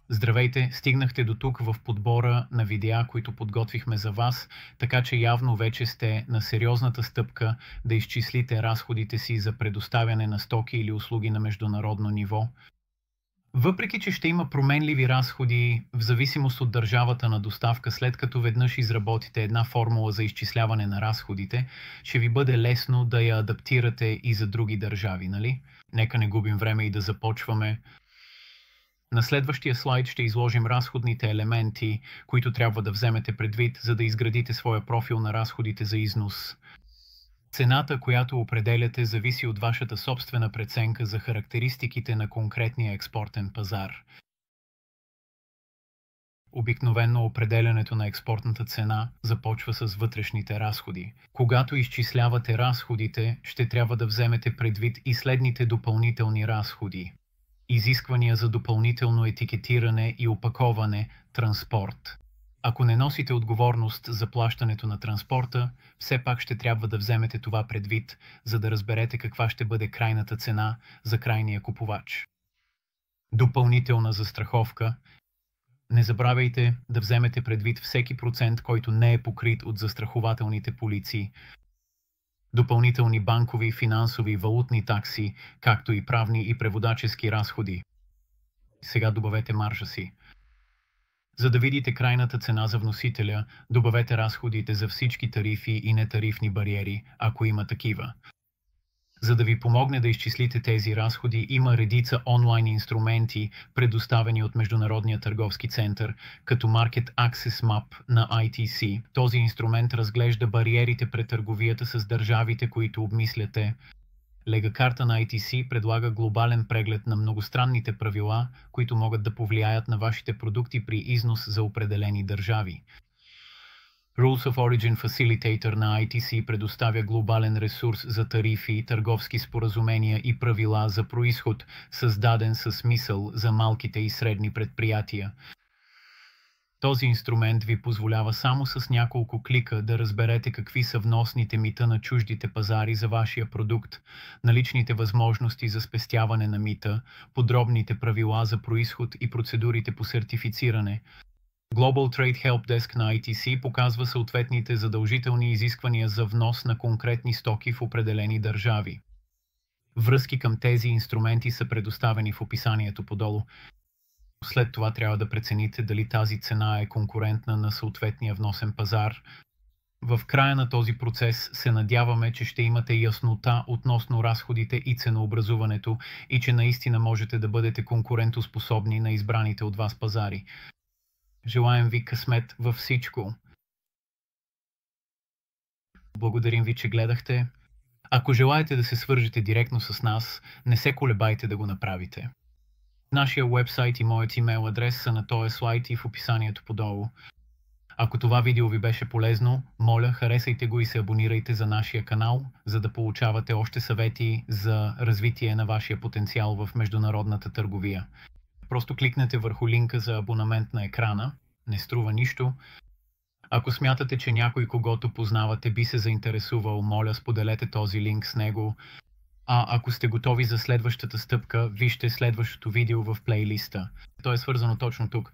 Здравейте, стигнахте до тук в подбора на видеа, които подготвихме за вас, така че явно вече сте на сериозната стъпка да изчислите разходите си за предоставяне на стоки или услуги на международно ниво. Въпреки че ще има променливи разходи в зависимост от държавата на доставка, след като веднъж изработите една формула за изчисляване на разходите, ще ви бъде лесно да я адаптирате и за други държави, нали? Нека не губим време и да започваме. На следващия слайд ще изложим разходните елементи, които трябва да вземете предвид, за да изградите своя профил на разходите за износ. Цената, която определяте, зависи от вашата собствена преценка за характеристиките на конкретния експортен пазар. Обикновено определянето на експортната цена започва с вътрешните разходи. Когато изчислявате разходите, ще трябва да вземете предвид и следните допълнителни разходи: изисквания за допълнително етикетиране и опаковане, транспорт. Ако не носите отговорност за плащането на транспорта, все пак ще трябва да вземете това предвид, за да разберете каква ще бъде крайната цена за крайния купувач. Допълнителна застраховка. Не забравяйте да вземете предвид всеки процент, който не е покрит от застрахователните полици. Допълнителни банкови, финансови и валутни такси, както и правни и преводачески разходи. Сега добавете маржа си. За да видите крайната цена за вносителя, добавете разходите за всички тарифи и нетарифни бариери, ако има такива. За да ви помогне да изчислите тези разходи, има редица онлайн инструменти, предоставени от Международния търговски център, като Market Access Map на ITC. Този инструмент разглежда бариерите пред търговията с държавите, които обмисляте. Легакарта на ITC предлага глобален преглед на многостранните правила, които могат да повлияят на вашите продукти при износ за определени държави. Rules of Origin Facilitator на ITC предоставя глобален ресурс за тарифи, търговски споразумения и правила за произход, създаден със смисъл за малките и средни предприятия. Този инструмент ви позволява само с няколко клика да разберете какви са вносните мита на чуждите пазари за вашия продукт, наличните възможности за спестяване на мита, подробните правила за произход и процедурите по сертифициране. Global Trade Help Desk на ITC показва съответните задължителни изисквания за внос на конкретни стоки в определени държави. Връзки към тези инструменти са предоставени в описанието подолу. След това трябва да прецените дали тази цена е конкурентна на съответния вносен пазар. В края на този процес се надяваме, че ще имате яснота относно разходите и ценообразуването и че наистина можете да бъдете конкурентоспособни на избраните от вас пазари. Желаем ви късмет във всичко. Благодарим ви, че гледахте. Ако желаете да се свържете директно с нас, не се колебайте да го направите. Нашия уебсайт и моят имейл адрес са на този слайд и в описанието подолу. Ако това видео ви беше полезно, моля, харесайте го и се абонирайте за нашия канал, за да получавате още съвети за развитие на вашия потенциал в международната търговия. Просто кликнете върху линка за абонамент на екрана, не струва нищо. Ако смятате, че някой, когото познавате, би се заинтересувал, моля, споделете този линк с него. Ако сте готови за следващата стъпка, вижте следващото видео в плейлиста. То е свързано точно тук.